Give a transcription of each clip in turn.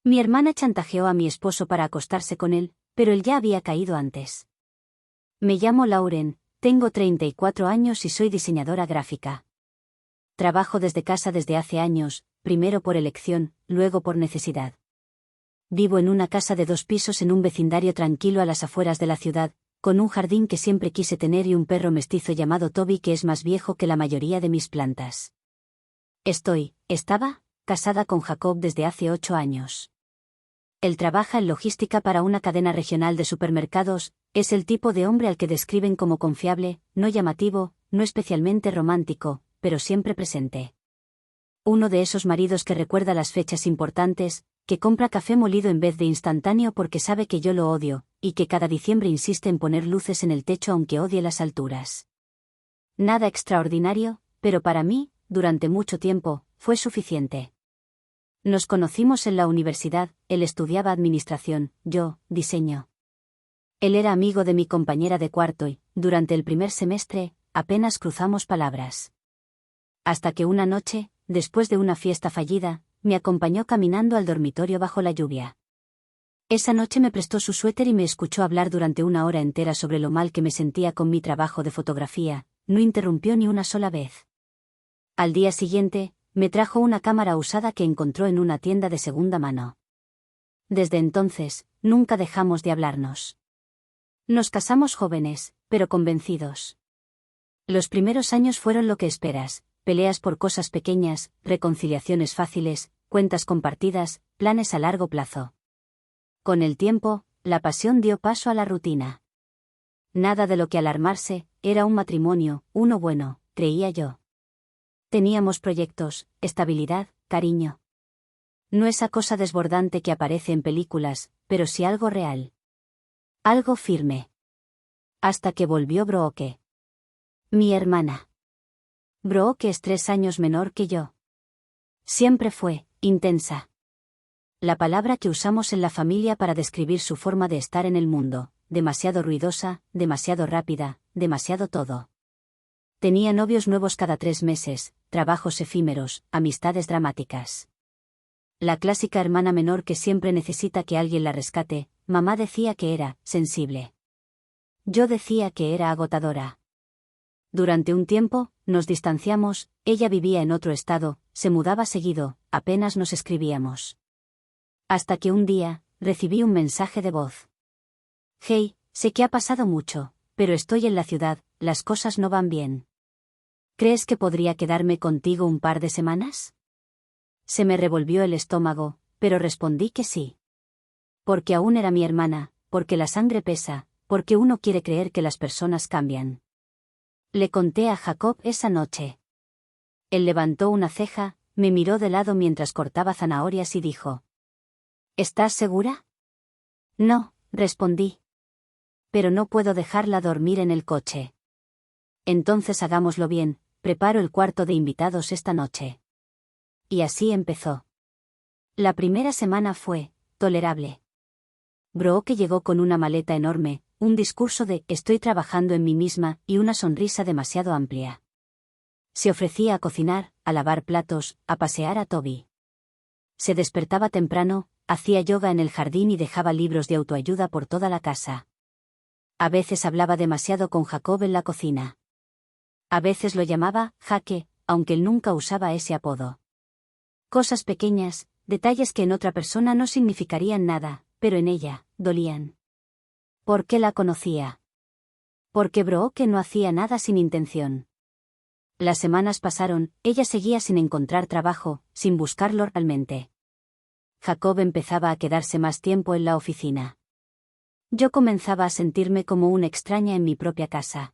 Mi hermana chantajeó a mi esposo para acostarse con él, pero él ya había caído antes. Me llamo Lauren, tengo 34 años y soy diseñadora gráfica. Trabajo desde casa desde hace años, primero por elección, luego por necesidad. Vivo en una casa de 2 pisos en un vecindario tranquilo a las afueras de la ciudad, con un jardín que siempre quise tener y un perro mestizo llamado Toby que es más viejo que la mayoría de mis plantas. Estaba casada con Jacob desde hace 8 años. Él trabaja en logística para una cadena regional de supermercados, es el tipo de hombre al que describen como confiable, no llamativo, no especialmente romántico, pero siempre presente. Uno de esos maridos que recuerda las fechas importantes, que compra café molido en vez de instantáneo porque sabe que yo lo odio, y que cada diciembre insiste en poner luces en el techo aunque odie las alturas. Nada extraordinario, pero para mí, durante mucho tiempo, fue suficiente. Nos conocimos en la universidad, él estudiaba administración, yo, diseño. Él era amigo de mi compañera de cuarto y, durante el primer semestre, apenas cruzamos palabras. Hasta que una noche, después de una fiesta fallida, me acompañó caminando al dormitorio bajo la lluvia. Esa noche me prestó su suéter y me escuchó hablar durante 1 hora entera sobre lo mal que me sentía con mi trabajo de fotografía, no interrumpió ni una sola vez. Al día siguiente, me trajo una cámara usada que encontró en una tienda de segunda mano. Desde entonces, nunca dejamos de hablarnos. Nos casamos jóvenes, pero convencidos. Los primeros años fueron lo que esperas, peleas por cosas pequeñas, reconciliaciones fáciles, cuentas compartidas, planes a largo plazo. Con el tiempo, la pasión dio paso a la rutina. Nada de lo que alarmarse, era un matrimonio, uno bueno, creía yo. Teníamos proyectos, estabilidad, cariño. No esa cosa desbordante que aparece en películas, pero sí algo real. Algo firme. Hasta que volvió Brooke. Mi hermana. Brooke es 3 años menor que yo. Siempre fue intensa. La palabra que usamos en la familia para describir su forma de estar en el mundo, demasiado ruidosa, demasiado rápida, demasiado todo. Tenía novios nuevos cada 3 meses, trabajos efímeros, amistades dramáticas. La clásica hermana menor que siempre necesita que alguien la rescate, mamá decía que era sensible. Yo decía que era agotadora. Durante un tiempo, nos distanciamos, ella vivía en otro estado, se mudaba seguido, apenas nos escribíamos. Hasta que un día, recibí un mensaje de voz. Hey, sé que ha pasado mucho, pero estoy en la ciudad, las cosas no van bien. ¿Crees que podría quedarme contigo un par de semanas? Se me revolvió el estómago, pero respondí que sí. Porque aún era mi hermana, porque la sangre pesa, porque uno quiere creer que las personas cambian. Le conté a Jacob esa noche. Él levantó una ceja, me miró de lado mientras cortaba zanahorias y dijo: ¿Estás segura? No, respondí. Pero no puedo dejarla dormir en el coche. Entonces hagámoslo bien, preparo el cuarto de invitados esta noche. Y así empezó. La primera semana fue tolerable. Brooke llegó con una maleta enorme, un discurso de «estoy trabajando en mí misma» y una sonrisa demasiado amplia. Se ofrecía a cocinar, a lavar platos, a pasear a Toby. Se despertaba temprano, hacía yoga en el jardín y dejaba libros de autoayuda por toda la casa. A veces hablaba demasiado con Jacob en la cocina. A veces lo llamaba Jake, aunque él nunca usaba ese apodo. Cosas pequeñas, detalles que en otra persona no significarían nada, pero en ella, dolían. ¿Por qué la conocía? Porque Brooke no hacía nada sin intención. Las semanas pasaron, ella seguía sin encontrar trabajo, sin buscarlo realmente. Jacob empezaba a quedarse más tiempo en la oficina. Yo comenzaba a sentirme como una extraña en mi propia casa.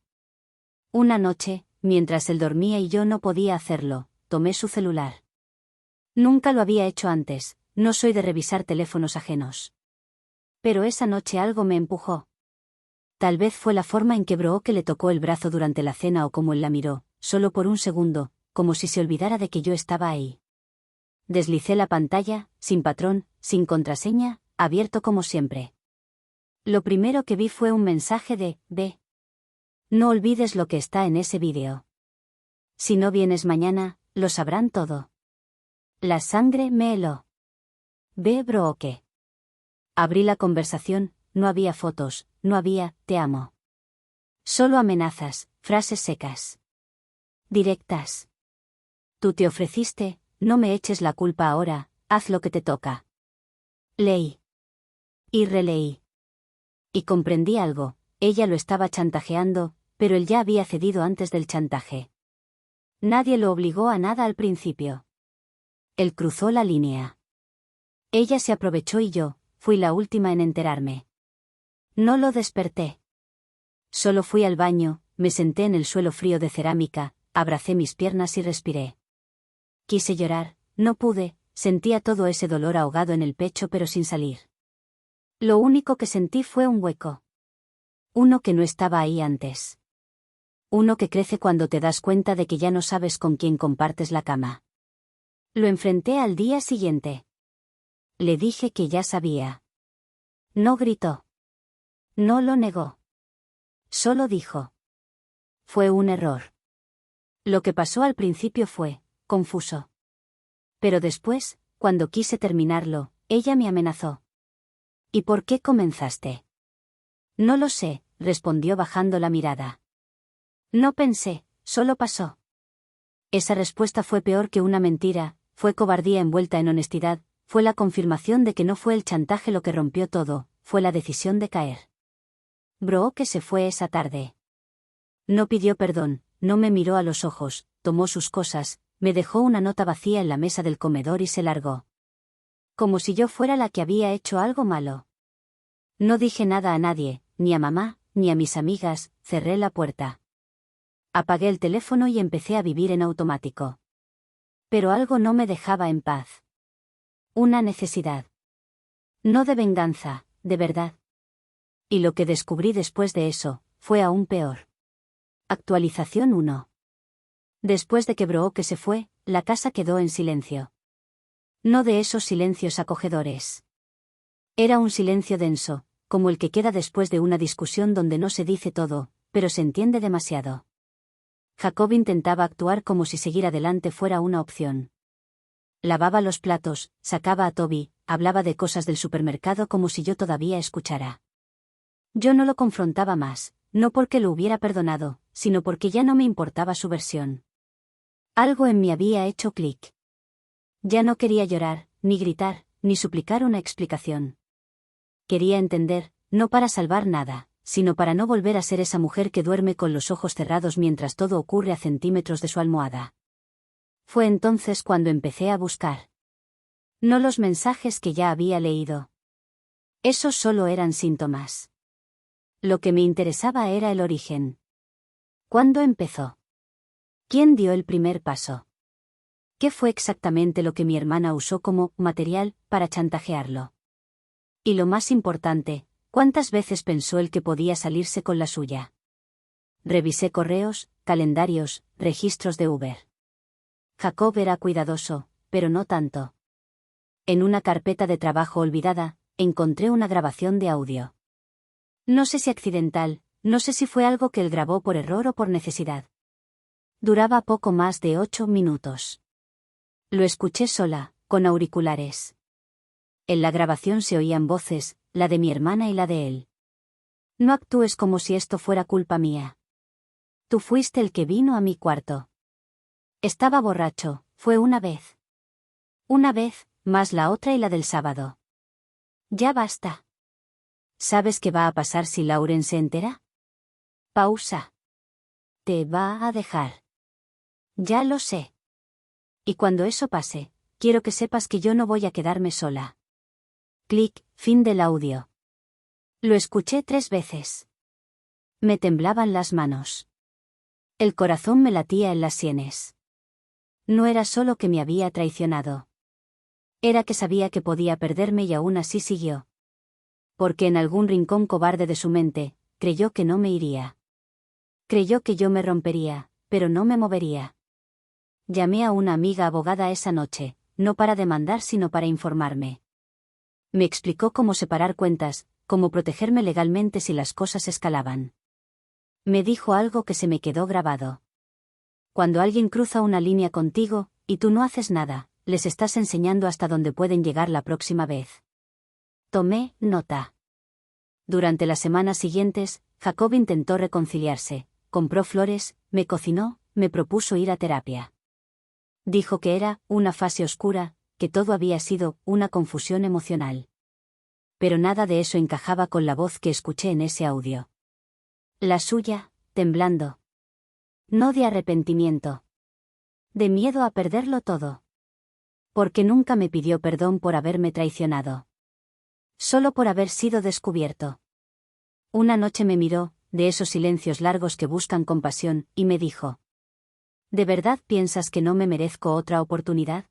Una noche, mientras él dormía y yo no podía hacerlo, tomé su celular. Nunca lo había hecho antes, no soy de revisar teléfonos ajenos. Pero esa noche algo me empujó. Tal vez fue la forma en que Brooke le tocó el brazo durante la cena o como él la miró, solo por un segundo, como si se olvidara de que yo estaba ahí. Deslicé la pantalla, sin patrón, sin contraseña, abierto como siempre. Lo primero que vi fue un mensaje de «Ve. No olvides lo que está en ese vídeo. Si no vienes mañana, lo sabrán todo». La sangre me heló. Ve, Brooke. Abrí la conversación, no había fotos, no había, te amo. Solo amenazas, frases secas. Directas. Tú te ofreciste, no me eches la culpa ahora, haz lo que te toca. Leí. Y releí. Y comprendí algo, ella lo estaba chantajeando, pero él ya había cedido antes del chantaje. Nadie lo obligó a nada al principio. Él cruzó la línea. Ella se aprovechó y yo, fui la última en enterarme. No lo desperté. Solo fui al baño, me senté en el suelo frío de cerámica, abracé mis piernas y respiré. Quise llorar, no pude, sentía todo ese dolor ahogado en el pecho pero sin salir. Lo único que sentí fue un hueco. Uno que no estaba ahí antes. Uno que crece cuando te das cuenta de que ya no sabes con quién compartes la cama. Lo enfrenté al día siguiente. Le dije que ya sabía. No gritó. No lo negó. Solo dijo. Fue un error. Lo que pasó al principio fue confuso. Pero después, cuando quise terminarlo, ella me amenazó. ¿Y por qué comenzaste? No lo sé, respondió bajando la mirada. No pensé, solo pasó. Esa respuesta fue peor que una mentira, fue cobardía envuelta en honestidad, fue la confirmación de que no fue el chantaje lo que rompió todo, fue la decisión de caer. Brooke se fue esa tarde. No pidió perdón, no me miró a los ojos, tomó sus cosas, me dejó una nota vacía en la mesa del comedor y se largó. Como si yo fuera la que había hecho algo malo. No dije nada a nadie, ni a mamá, ni a mis amigas, cerré la puerta. Apagué el teléfono y empecé a vivir en automático. Pero algo no me dejaba en paz. Una necesidad. No de venganza, de verdad. Y lo que descubrí después de eso, fue aún peor. Actualización 1. Después de que Brooke se fue, la casa quedó en silencio. No de esos silencios acogedores. Era un silencio denso, como el que queda después de una discusión donde no se dice todo, pero se entiende demasiado. Jacob intentaba actuar como si seguir adelante fuera una opción. Lavaba los platos, sacaba a Toby, hablaba de cosas del supermercado como si yo todavía escuchara. Yo no lo confrontaba más, no porque lo hubiera perdonado, sino porque ya no me importaba su versión. Algo en mí había hecho clic. Ya no quería llorar, ni gritar, ni suplicar una explicación. Quería entender, no para salvar nada, sino para no volver a ser esa mujer que duerme con los ojos cerrados mientras todo ocurre a centímetros de su almohada. Fue entonces cuando empecé a buscar. No los mensajes que ya había leído. Esos solo eran síntomas. Lo que me interesaba era el origen. ¿Cuándo empezó? ¿Quién dio el primer paso? ¿Qué fue exactamente lo que mi hermana usó como material para chantajearlo? Y lo más importante, ¿cuántas veces pensó él que podía salirse con la suya? Revisé correos, calendarios, registros de Uber. Jacob era cuidadoso, pero no tanto. En una carpeta de trabajo olvidada, encontré una grabación de audio. No sé si accidental, no sé si fue algo que él grabó por error o por necesidad. Duraba poco más de 8 minutos. Lo escuché sola, con auriculares. En la grabación se oían voces, la de mi hermana y la de él. No actúes como si esto fuera culpa mía. Tú fuiste el que vino a mi cuarto. Estaba borracho, fue una vez. Una vez, más la otra y la del sábado. Ya basta. ¿Sabes qué va a pasar si Lauren se entera? Pausa. Te va a dejar. Ya lo sé. Y cuando eso pase, quiero que sepas que yo no voy a quedarme sola. Clic, fin del audio. Lo escuché 3 veces. Me temblaban las manos. El corazón me latía en las sienes. No era solo que me había traicionado. Era que sabía que podía perderme y aún así siguió. Porque en algún rincón cobarde de su mente, creyó que no me iría. Creyó que yo me rompería, pero no me movería. Llamé a una amiga abogada esa noche, no para demandar sino para informarme. Me explicó cómo separar cuentas, cómo protegerme legalmente si las cosas escalaban. Me dijo algo que se me quedó grabado. Cuando alguien cruza una línea contigo, y tú no haces nada, les estás enseñando hasta dónde pueden llegar la próxima vez. Tomé nota. Durante las semanas siguientes, Jacob intentó reconciliarse, compró flores, me cocinó, me propuso ir a terapia. Dijo que era una fase oscura, que todo había sido una confusión emocional. Pero nada de eso encajaba con la voz que escuché en ese audio. La suya, temblando. No de arrepentimiento. De miedo a perderlo todo. Porque nunca me pidió perdón por haberme traicionado. Solo por haber sido descubierto. Una noche me miró, de esos silencios largos que buscan compasión, y me dijo: ¿De verdad piensas que no me merezco otra oportunidad?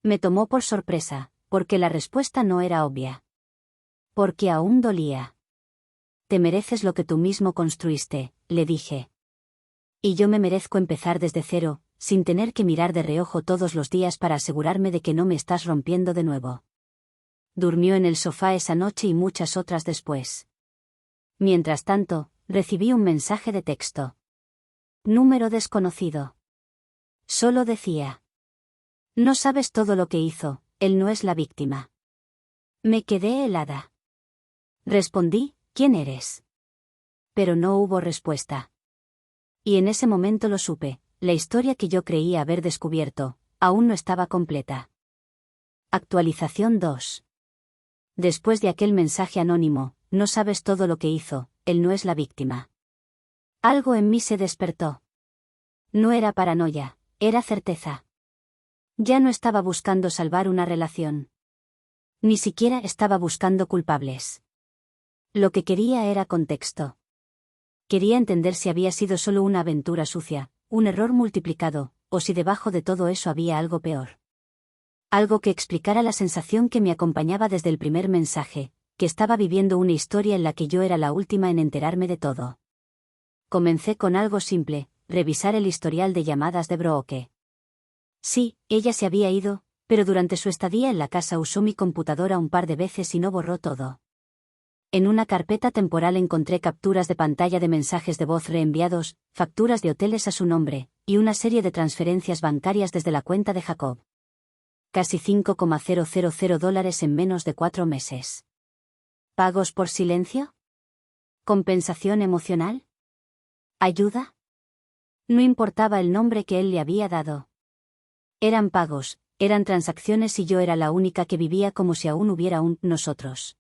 Me tomó por sorpresa, porque la respuesta no era obvia. Porque aún dolía. Te mereces lo que tú mismo construiste, le dije. Y yo me merezco empezar desde cero, sin tener que mirar de reojo todos los días para asegurarme de que no me estás rompiendo de nuevo. Durmió en el sofá esa noche y muchas otras después. Mientras tanto, recibí un mensaje de texto. Número desconocido. Solo decía: no sabes todo lo que hizo, él no es la víctima. Me quedé helada. Respondí: ¿quién eres? Pero no hubo respuesta. Y en ese momento lo supe, la historia que yo creía haber descubierto, aún no estaba completa. Actualización 2. Después de aquel mensaje anónimo, no sabes todo lo que hizo, él no es la víctima. Algo en mí se despertó. No era paranoia, era certeza. Ya no estaba buscando salvar una relación. Ni siquiera estaba buscando culpables. Lo que quería era contexto. Quería entender si había sido solo una aventura sucia, un error multiplicado, o si debajo de todo eso había algo peor. Algo que explicara la sensación que me acompañaba desde el primer mensaje, que estaba viviendo una historia en la que yo era la última en enterarme de todo. Comencé con algo simple: revisar el historial de llamadas de Brooke. Sí, ella se había ido, pero durante su estadía en la casa usó mi computadora un par de veces y no borró todo. En una carpeta temporal encontré capturas de pantalla de mensajes de voz reenviados, facturas de hoteles a su nombre, y una serie de transferencias bancarias desde la cuenta de Jacob. Casi $5,000 en menos de 4 meses. ¿Pagos por silencio? ¿Compensación emocional? ¿Ayuda? No importaba el nombre que él le había dado. Eran pagos, eran transacciones y yo era la única que vivía como si aún hubiera un nosotros.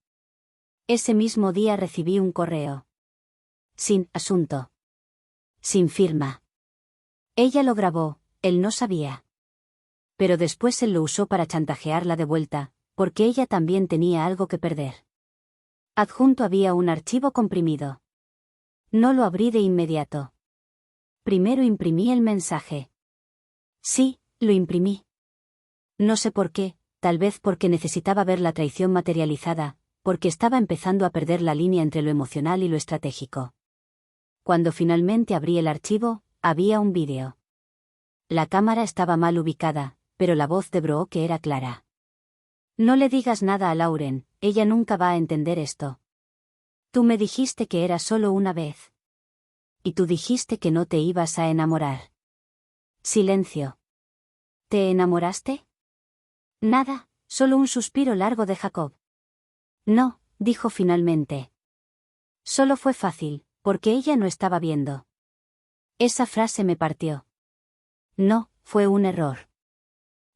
Ese mismo día recibí un correo. Sin asunto. Sin firma. Ella lo grabó, él no sabía. Pero después él lo usó para chantajearla de vuelta, porque ella también tenía algo que perder. Adjunto había un archivo comprimido. No lo abrí de inmediato. Primero imprimí el mensaje. Sí, lo imprimí. No sé por qué, tal vez porque necesitaba ver la traición materializada, porque estaba empezando a perder la línea entre lo emocional y lo estratégico. Cuando finalmente abrí el archivo, había un vídeo. La cámara estaba mal ubicada, pero la voz de Brooke era clara. No le digas nada a Lauren, ella nunca va a entender esto. Tú me dijiste que era solo una vez. Y tú dijiste que no te ibas a enamorar. Silencio. ¿Te enamoraste? Nada, solo un suspiro largo de Jacob. No, dijo finalmente. Solo fue fácil, porque ella no estaba viendo. Esa frase me partió. No, fue un error.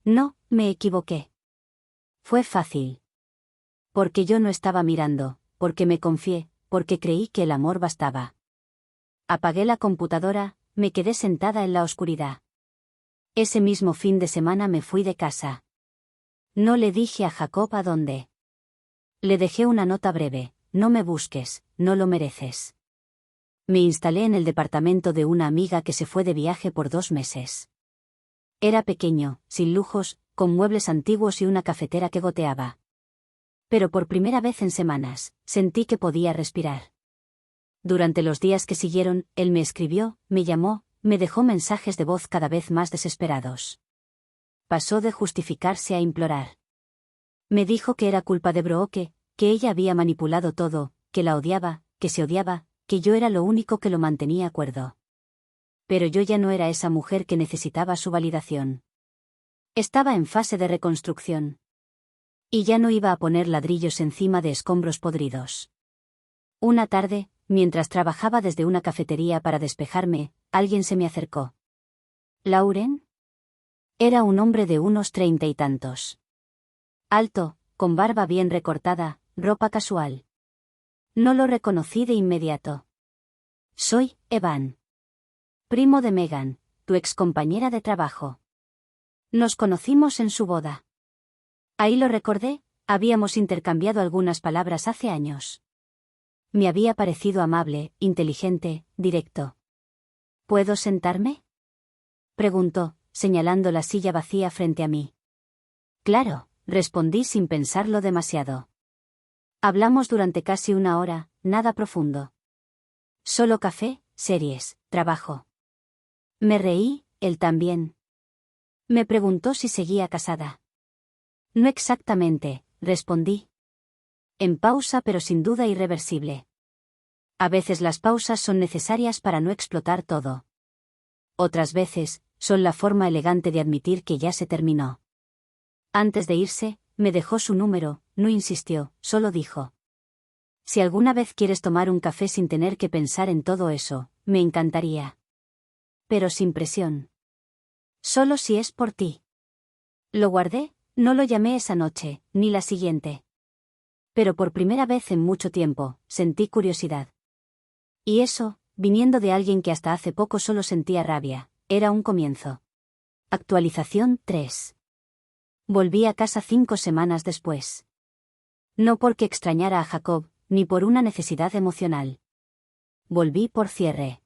No, me equivoqué. Fue fácil. Porque yo no estaba mirando, porque me confié, porque creí que el amor bastaba. Apagué la computadora, me quedé sentada en la oscuridad. Ese mismo fin de semana me fui de casa. No le dije a Jacob a dónde. Le dejé una nota breve: no me busques, no lo mereces. Me instalé en el departamento de una amiga que se fue de viaje por 2 meses. Era pequeño, sin lujos, con muebles antiguos y una cafetera que goteaba. Pero por primera vez en semanas, sentí que podía respirar. Durante los días que siguieron, él me escribió, me llamó, me dejó mensajes de voz cada vez más desesperados. Pasó de justificarse a implorar. Me dijo que era culpa de Brooke, que ella había manipulado todo, que la odiaba, que se odiaba, que yo era lo único que lo mantenía cuerdo. Pero yo ya no era esa mujer que necesitaba su validación. Estaba en fase de reconstrucción. Y ya no iba a poner ladrillos encima de escombros podridos. Una tarde, mientras trabajaba desde una cafetería para despejarme, alguien se me acercó. ¿Lauren? Era un hombre de unos 30 y tantos. Alto, con barba bien recortada, ropa casual. No lo reconocí de inmediato. Soy Evan. Primo de Megan, tu excompañera de trabajo. Nos conocimos en su boda. Ahí lo recordé, habíamos intercambiado algunas palabras hace años. Me había parecido amable, inteligente, directo. ¿Puedo sentarme?, preguntó, señalando la silla vacía frente a mí. Claro, respondí sin pensarlo demasiado. Hablamos durante casi una hora, nada profundo. Solo café, series, trabajo. Me reí, él también. Me preguntó si seguía casada. No exactamente, respondí. En pausa pero sin duda irreversible. A veces las pausas son necesarias para no explotar todo. Otras veces, son la forma elegante de admitir que ya se terminó. Antes de irse, me dejó su número, no insistió, solo dijo. Si alguna vez quieres tomar un café sin tener que pensar en todo eso, me encantaría. Pero sin presión. Solo si es por ti. Lo guardé, no lo llamé esa noche, ni la siguiente. Pero por primera vez en mucho tiempo, sentí curiosidad. Y eso, viniendo de alguien que hasta hace poco solo sentía rabia, era un comienzo. Actualización 3. Volví a casa 5 semanas después. No porque extrañara a Jacob, ni por una necesidad emocional. Volví por cierre.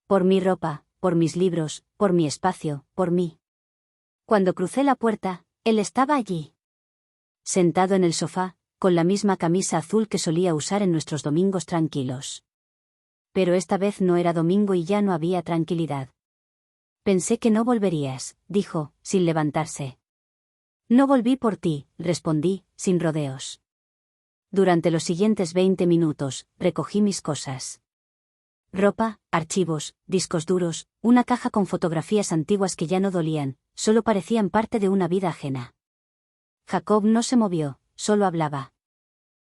Por mi ropa, por mis libros, por mi espacio, por mí. Cuando crucé la puerta, él estaba allí. Sentado en el sofá, con la misma camisa azul que solía usar en nuestros domingos tranquilos. Pero esta vez no era domingo y ya no había tranquilidad. Pensé que no volverías, dijo, sin levantarse. No volví por ti, respondí, sin rodeos. Durante los siguientes 20 minutos, recogí mis cosas. Ropa, archivos, discos duros, una caja con fotografías antiguas que ya no dolían, solo parecían parte de una vida ajena. Jacob no se movió, solo hablaba.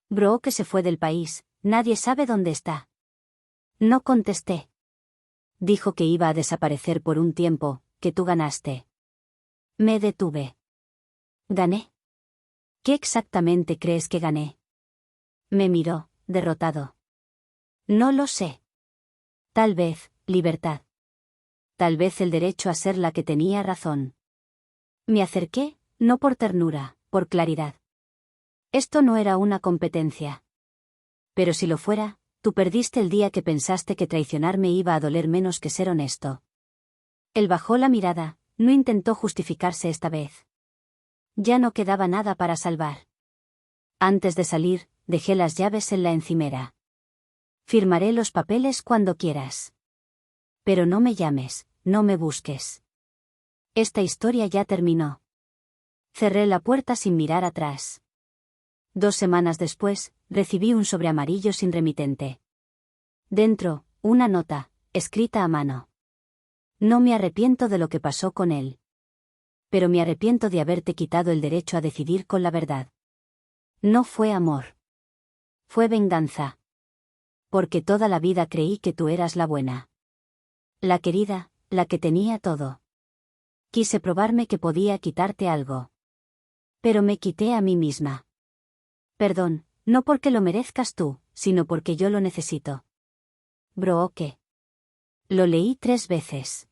Bro que se fue del país, nadie sabe dónde está. No contesté. Dijo que iba a desaparecer por un tiempo, que tú ganaste. Me detuve. ¿Gané? ¿Qué exactamente crees que gané? Me miró, derrotado. No lo sé. Tal vez, libertad. Tal vez el derecho a ser la que tenía razón. Me acerqué, no por ternura, por claridad. Esto no era una competencia. Pero si lo fuera, tú perdiste el día que pensaste que traicionarme iba a doler menos que ser honesto. Él bajó la mirada, no intentó justificarse esta vez. Ya no quedaba nada para salvar. Antes de salir, dejé las llaves en la encimera. Firmaré los papeles cuando quieras. Pero no me llames, no me busques. Esta historia ya terminó. Cerré la puerta sin mirar atrás. 2 semanas después, recibí un sobre amarillo sin remitente. Dentro, una nota, escrita a mano. No me arrepiento de lo que pasó con él. Pero me arrepiento de haberte quitado el derecho a decidir con la verdad. No fue amor. Fue venganza. Porque toda la vida creí que tú eras la buena. La querida, la que tenía todo. Quise probarme que podía quitarte algo. Pero me quité a mí misma. Perdón, no porque lo merezcas tú, sino porque yo lo necesito. Brooke. Lo leí 3 veces.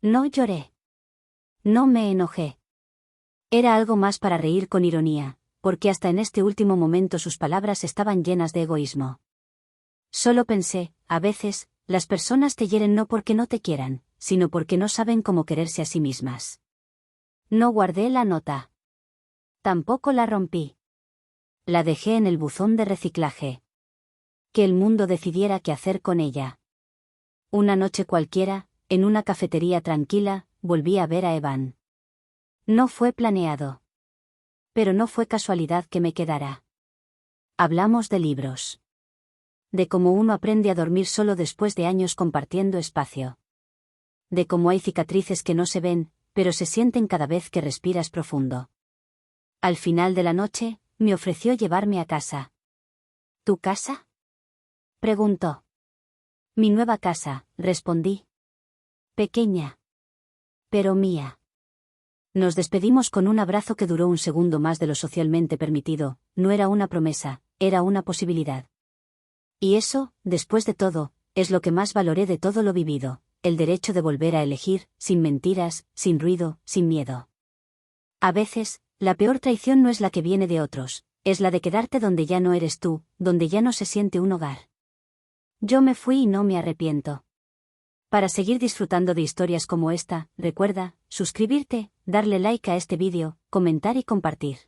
No lloré. No me enojé. Era algo más para reír con ironía, porque hasta en este último momento sus palabras estaban llenas de egoísmo. Solo pensé, a veces, las personas te hieren no porque no te quieran, sino porque no saben cómo quererse a sí mismas. No guardé la nota. Tampoco la rompí. La dejé en el buzón de reciclaje. Que el mundo decidiera qué hacer con ella. Una noche cualquiera, en una cafetería tranquila, volví a ver a Evan. No fue planeado. Pero no fue casualidad que me quedara. Hablamos de libros. De cómo uno aprende a dormir solo después de años compartiendo espacio. De cómo hay cicatrices que no se ven, pero se sienten cada vez que respiras profundo. Al final de la noche, me ofreció llevarme a casa. ¿Tu casa?, preguntó. Mi nueva casa, respondí. Pequeña, pero mía. Nos despedimos con un abrazo que duró un segundo más de lo socialmente permitido. No era una promesa, era una posibilidad. Y eso, después de todo, es lo que más valoré de todo lo vivido, el derecho de volver a elegir, sin mentiras, sin ruido, sin miedo. A veces, la peor traición no es la que viene de otros, es la de quedarte donde ya no eres tú, donde ya no se siente un hogar. Yo me fui y no me arrepiento. Para seguir disfrutando de historias como esta, recuerda, suscribirte, darle like a este vídeo, comentar y compartir.